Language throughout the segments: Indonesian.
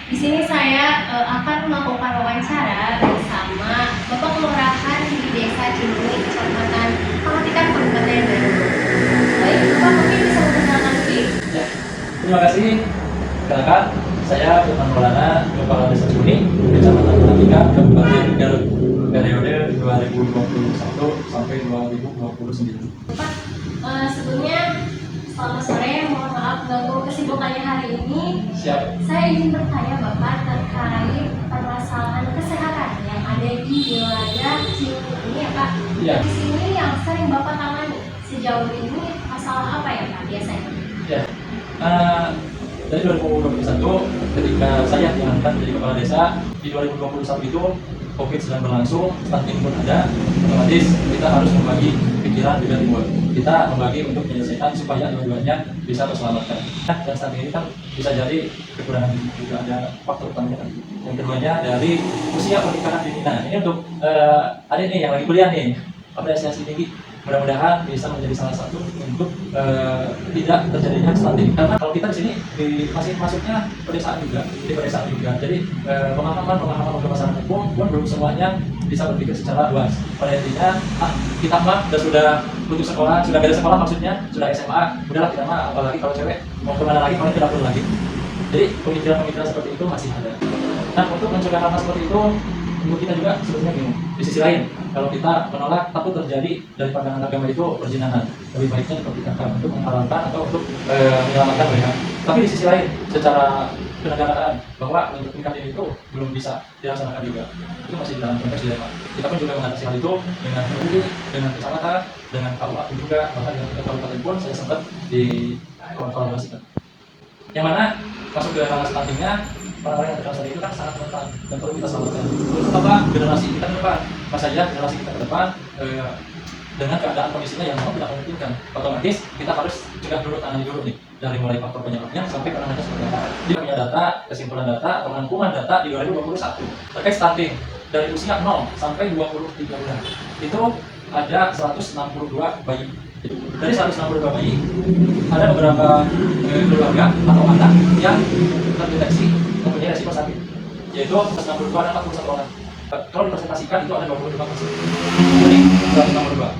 Di sini saya akan melakukan wawancara bersama Bapak Kelurahan di Desa Cimbui, Kecamatan Pangatikan, Kabupaten Bandung. Baik, Bapak mungkin bisa memperkenalkan diri. Ya, terima kasih. Silakan, saya Firman Maulana, Kepala Desa Cimbui, Kecamatan Pangatikan, Kabupaten Garut, periode 2021 sampai 2029. Bapak, sebelumnya selamat sore. Mohon maaf ganggu kesibukannya hari ini. Siap. Saya ingin bertanya Bapak terkait permasalahan kesehatan yang ada di wilayah Cimbui ini ya Pak. Iya. Di sini yang sering Bapak tangani sejauh ini masalah apa ya Pak biasanya? Ya, dari 2021 ketika saya diangkat menjadi kepala desa, di 2021 itu COVID sedang berlangsung, stunting pun ada, otomatis kita harus membagi pikiran juga timbul. Kita membagi untuk menyelesaikan supaya dua-duanya bisa terselamatkan. Nah, dan stunting ini kan bisa jadi kekurangan juga ada faktor utamanya kan. Yang keduanya dari usia pernikahan dini. Nah, ini untuk adik nih yang lagi kuliah nih, apresiasi tinggi. Mudah-mudahan bisa menjadi salah satu untuk tidak terjadinya stunting. Karena kalau kita di sini masih masuknya pedesaan juga, di pedesaan juga. Jadi pemahaman untuk masyarakat pun belum semuanya bisa berpikir secara luas. Pada intinya, kita mah sudah putus sekolah, sudah beda sekolah maksudnya, sudah SMA, udahlah kita mah apalagi kalau cewek mau kemana lagi, kalau tidak perlu lagi. Jadi pemikiran-pemikiran seperti itu masih ada. Nah, untuk mencegah hal seperti itu, untuk kita juga sebetulnya gini, di sisi lain, kalau kita menolak takut terjadi dari pandangan agama itu perzinahan, lebih baiknya dipertimbangkan untuk menghalalkan atau untuk menyelamatkan mereka. Tapi di sisi lain, secara penegakan bahwa untuk nikah dini itu belum bisa dilaksanakan juga, itu masih dalam konteks dilema. Kita pun juga mengatasi hal itu dengan MUI, dengan kecamatan, dengan KUA juga, bahkan dengan kabupaten pun saya sempat dikolaborasikan. Yang mana masuk ke ranah stuntingnya, orang-orang yang terkena itu kan sangat rentan dan perlu kita selamatkan. Terutama generasi kita ke depan, pas saja generasi kita ke depan dengan keadaan kondisinya yang memang tidak memungkinkan, otomatis kita harus cegah dulu, tangani dulu nih, dari mulai faktor penyebabnya sampai penanganannya seperti apa. Dia punya data, kesimpulan data, rangkuman data di 2021 terkait stunting dari usia 0 sampai 23 bulan. Itu ada 162 bayi. Dari 162 bayi, ada beberapa keluarga atau anak yang terdeteksi mempunyai resiko sakit, yaitu 162 dan 41 orang. Kalau dipresentasikan itu ada 22%. Jadi 162.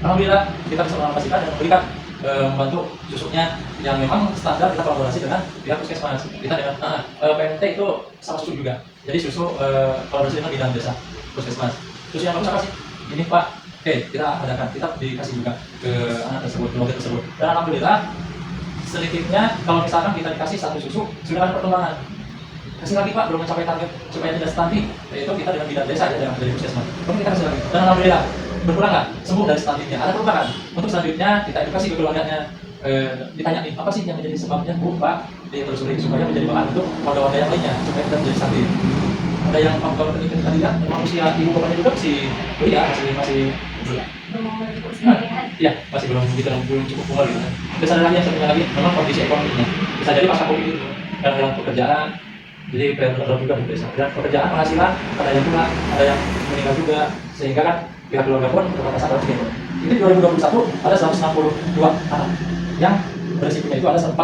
Alhamdulillah kita bisa mengalokasikan dan memberikan membantu susunya yang memang standar. Kita kolaborasi dengan pihak puskesmas. Kita dengan PMT itu sama susu juga. Jadi susu kolaborasi dengan bidan desa puskesmas. Susu yang bagus apa sih? Ini Pak. Oke, kita adakan, kita dikasih juga ke anak tersebut, keluarga tersebut. Dan alhamdulillah sedikitnya kalau misalkan kita dikasih satu susu sudah ada perkembangan. Kasih lagi Pak, belum mencapai target supaya tidak stunting, yaitu kita dengan bidan desa aja dari puskesmas. Kemudian kita kasih lagi. Dan alhamdulillah berkurang nggak? Sembuh dari stuntingnya. Ada perubahan. Untuk selanjutnya kita edukasi ke keluarganya. Ditanya nih, apa sih yang menjadi sebabnya Bu Pak? Dia terus supaya menjadi bahan untuk warga-warga yang lainnya supaya tidak menjadi stunting. Ada yang kalau tadi lihat memang usia ibu bapaknya juga masih iya, masih belum cukup umur gitu. Terus ada lagi yang satunya lagi, memang kondisi ekonominya bisa jadi pasca COVID itu karena dalam pekerjaan, jadi PR juga di desa. Dan pekerjaan penghasilan ada yang pulang, ada yang meninggal juga, sehingga kan pihak keluarga pun terbatasan harus gitu. Itu di 2021 ada 162 anak yang berisikonya itu ada 41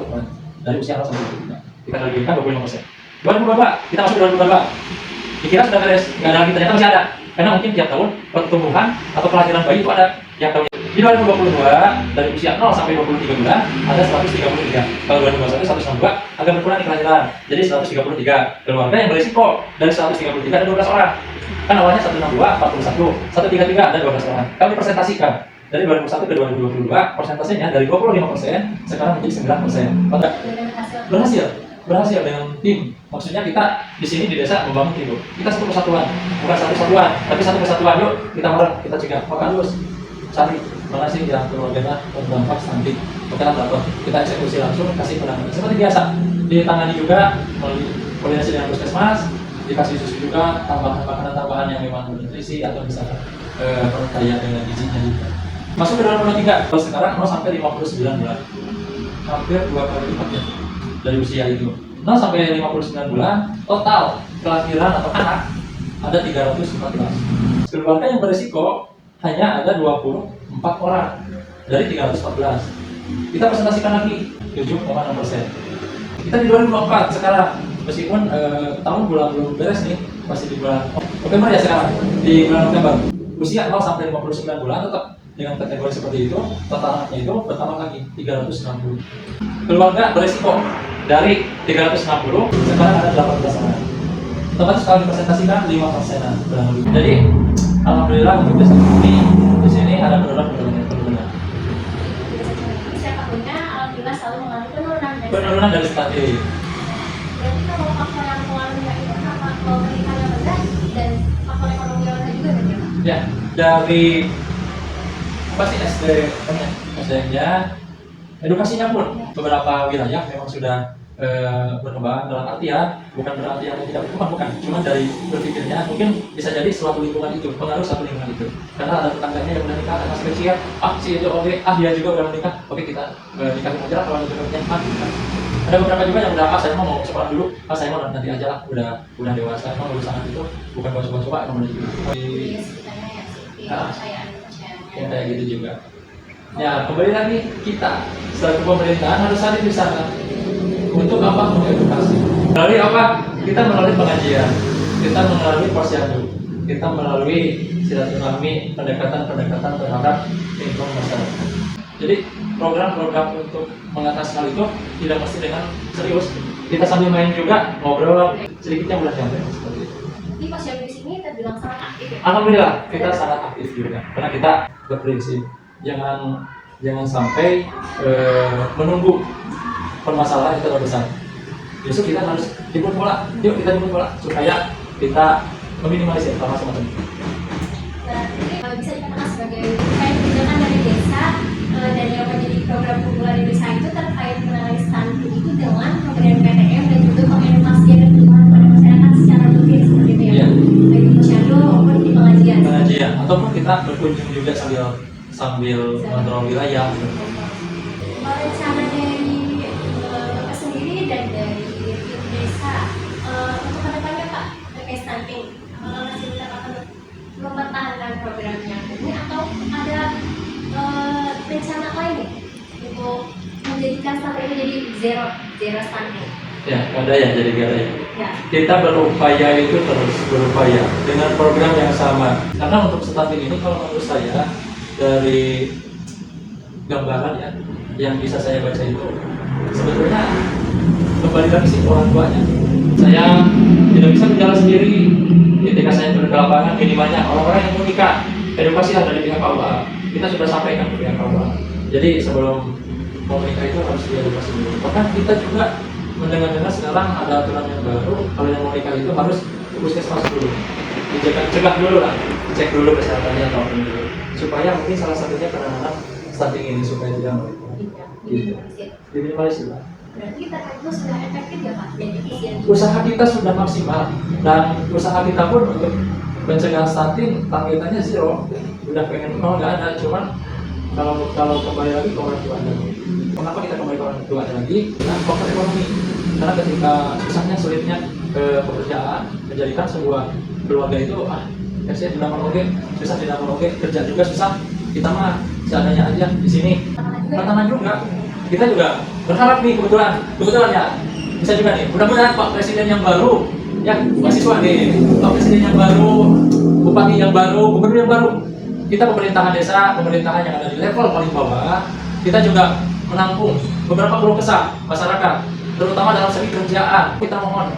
orang dari usia 0 sampai 23. Kita berikan 25%. 2022 kita masuk 2022. Dikira sudah beres, nggak ada lagi, ternyata masih ada. Karena mungkin tiap tahun pertumbuhan atau kelahiran bayi itu ada tiap tahun. Di 2022 dari usia 0 sampai 23 bulan ada 133. Kalau 2021 162 agak berkurang di kelahiran. Jadi 133. Keluarga yang berisiko dari 133 ada 12 orang. Kan awalnya 162, 41, 133 ada 12 orang. Kalau dipresentasikan dari 2001 ke 2022 persentasenya dari 25% sekarang menjadi 9%. Berhasil dengan tim. Maksudnya kita di sini di desa membangun tim. Kita satu kesatuan, bukan satu kesatuan, tapi satu kesatuan. Yuk kita bareng, kita cegah. Maka harus cari mana sih yang keluarganya terdampak stunting. Kita lapor, kita eksekusi langsung, kasih penanganan. Seperti biasa, ditangani juga melalui koordinasi dengan puskesmas, dikasih susu juga, tambahan makanan tambahan yang memang bernutrisi atau bisa kaya dengan gizinya juga. Masuk ke 2023, kalau sekarang 0 sampai 59 bulan, hampir 2 kali lipat ya. Dari usia itu 0 sampai 59 bulan total kelahiran atau anak ada 314. Keluarga yang berisiko hanya ada 24 orang dari 314. Kita presentasikan lagi 7,6%. Kita di 2024 sekarang meskipun tahun bulan belum beres nih, masih di bulan November ya sekarang, di bulan November. Usia 0 sampai 59 bulan tetap dengan kategori seperti itu, total anaknya itu bertambah lagi 360. Keluarga beresiko dari 360 sekarang ada 18 anak. Otomatis kalau dipresentasikan 5%-an kurang lebih. Jadi alhamdulillah untuk desa ini di sini ada penurunan. Setiap tahunnya alhamdulillah selalu mengalami penurunan. Penurunan dari stunting. Berarti kalau faktor yang mengaruhinya itu karena pendidikan yang rendah dan faktor ekonomi yang rendah juga kan ya Pak? Ya, dari pasti SD-nya, edukasinya pun beberapa wilayah memang sudah berkembang dalam artian bukan berarti yang tidak berkembang, bukan, cuma dari berpikirnya mungkin bisa jadi suatu lingkungan itu pengaruh satu lingkungan itu karena ada tetangganya yang udah nikah, anak masih kecil, si itu oke, dia juga udah menikah, oke kita nikahin aja lah kalau jodohnya ada beberapa juga yang udah saya mau sekolah dulu, saya mau nanti aja lah, udah dewasa, emang lulus anak itu bukan buat coba-coba, emang udah juga Iya sekitarnya ya seperti kepercayaannya. yang kayak gitu juga. Ya kembali lagi kita selaku pemerintahan harus hadir di sana. Untuk apa? Mengedukasi. Melalui apa? Kita melalui pengajian, kita melalui posyandu, kita melalui silaturahmi, pendekatan terhadap lingkungan masyarakat. Jadi program-program untuk mengatasi hal itu tidak mesti dengan serius. Kita sambil main juga, ngobrol, sedikitnya mudah nyampe seperti itu. Di posyandu di sini terbilang sangat aktif ya? Alhamdulillah kita sangat aktif juga, karena kita berprinsip jangan sampai menunggu permasalahan itu terlalu besar. Justru kita harus jemput bola, yuk kita jemput bola supaya kita meminimalisir hal semacam itu. Nah, ini bisa dikatakan sebagai kayak kebijakan dari desa dan yang menjadi program unggulan di desa itu terkait menangani stunting itu dengan pemberian PTM dan juga pengedukasian dan pendidikan kepada masyarakat secara rutin seperti itu ya. Iya. Baik di posyandu maupun di pengajian. Pengajian ataupun kita berkunjung juga sambil kontrol wilayah. Rencana dari Bapak sendiri dan dari desa untuk kedepannya Pak terkait stunting, masih tetap akan mempertahankan programnya ini atau ada rencana lain nih untuk menjadikan stunting itu jadi zero stunting? Ya, ada ya jadi gara ya. Ya. Kita berupaya itu terus berupaya dengan program yang sama. Karena untuk stunting ini kalau menurut saya dari gambaran ya yang bisa saya baca itu sebetulnya kembali lagi sih orang tuanya. Saya tidak bisa berjalan sendiri ketika saya turun ke lapangan, minimalnya orang-orang yang mau nikah edukasi ada dari pihak Allah. Kita sudah sampaikan ke pihak Allah. Jadi sebelum mau menikah itu harus diedukasi dulu. Bahkan kita juga mendengar-dengar sekarang ada aturan yang baru, kalau yang mau nikah itu harus ke puskesmas dulu, dicegah dulu lah, dicek dulu kesehatannya atau apa dulu, supaya mungkin salah satunya penanganan stunting ini supaya tidak melebar. Gitu. Diminimalisir lah. Berarti kita itu sudah efektif ya Pak? Jadi Usaha kita sudah maksimal dan usaha kita pun untuk mencegah stunting targetannya zero. Udah pengen nol nggak ada, cuman kalau kembali lagi ke orang tua lagi. Kenapa kita kembali ke orang tua lagi? Nah, faktor ekonomi. Karena ketika susahnya sulitnya pekerjaan menjadikan sebuah keluarga itu saya tidak mau susah tidak mau kerja juga susah. Kita mah seadanya aja di sini. Tantangan juga. Kita juga berharap nih kebetulan ya bisa juga nih. Mudah-mudahan Pak Presiden yang baru ya mahasiswa nih, Pak Presiden yang baru, Bupati yang baru, Gubernur yang baru. Kita pemerintahan desa, pemerintahan yang ada di level paling bawah, kita juga menampung beberapa keluh kesah masyarakat, terutama dalam segi kerjaan. Kita mohon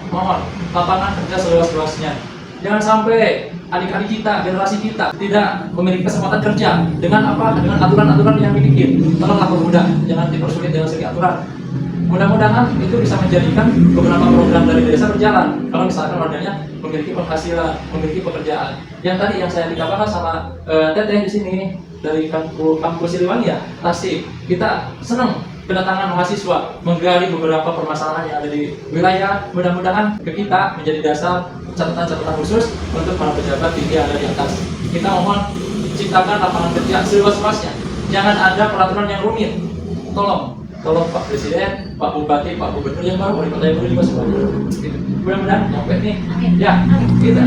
lapangan kerja seluas-luasnya. Jangan sampai adik-adik kita, generasi kita tidak memiliki kesempatan kerja dengan apa? Dengan aturan-aturan yang dibikin. Tolonglah pemuda, jangan dipersulit dengan segi aturan. Mudah-mudahan itu bisa menjadikan beberapa program dari desa berjalan. Kalau misalkan warganya memiliki penghasilan, memiliki pekerjaan. Yang tadi yang saya dikatakan sama Teteh di sini dari kampus Siliwangi ya, Tasik. Kita senang kedatangan mahasiswa menggali beberapa permasalahan yang ada di wilayah. Mudah-mudahan ke kita menjadi dasar catatan-catatan khusus untuk para pejabat tinggi yang ada di atas. Kita mohon ciptakan lapangan kerja seluas-luasnya. Jangan ada peraturan yang rumit. Tolong Pak Presiden, Pak Bupati, Pak Gubernur yang baru, wali kota yang baru juga semuanya. Mudah-mudahan nyampe nih. Ya, kita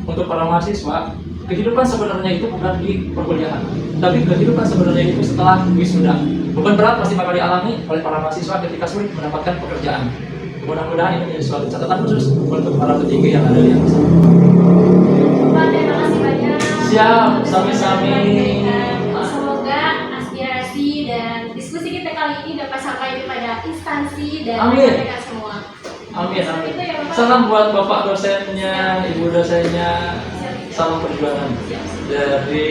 untuk para mahasiswa, kehidupan sebenarnya itu bukan di perkuliahan, tapi kehidupan sebenarnya itu setelah wisuda. Bukan berat pasti bakal dialami oleh para mahasiswa ketika sulit mendapatkan pekerjaan. Mudah-mudahan ini menjadi suatu catatan khusus untuk para petinggi yang ada di atas. Bapak, terima kasih banyak. Siap, sami-sami. Semoga aspirasi dan diskusi kita kali ini dapat sampai kepada instansi dan Amin. mereka semua. Amin, amin. Itu ya, Bapak. Salam buat Bapak dosennya, Ibu dosennya. Salam perjuangan dari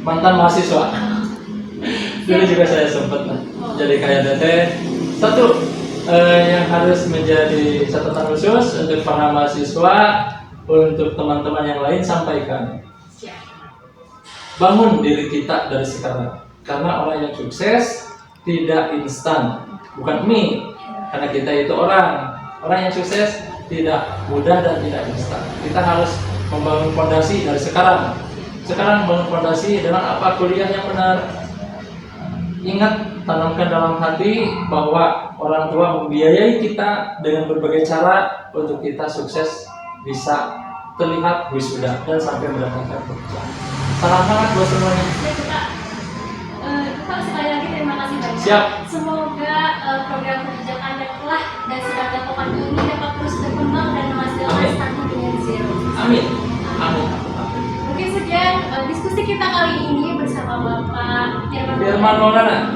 mantan mahasiswa. Dulu juga saya sempat jadi kayak DT. Satu yang harus menjadi catatan khusus untuk para mahasiswa, untuk teman-teman yang lain sampaikan. Bangun diri kita dari sekarang. Karena orang yang sukses tidak instan, bukan mie. Karena kita itu orang yang sukses tidak mudah dan tidak instan. Kita harus membangun fondasi dari sekarang. Sekarang bangun fondasi dengan apa? Kuliah yang benar. Ingat, tanamkan dalam hati bahwa orang tua membiayai kita dengan berbagai cara untuk kita sukses, bisa terlihat wisuda dan sampai mendapatkan pekerjaan. Salam hangat buat semuanya. Bapak, sekali lagi terima kasih banyak. Siap. Semoga program kebijakan yang telah dan sedang dilakukan ini dapat terus berkembang dan menghasilkan Amin. stunting dengan zero. Amin. Amin. Mungkin sekian diskusi kita kali ini bersama Bapak Firman Maulana.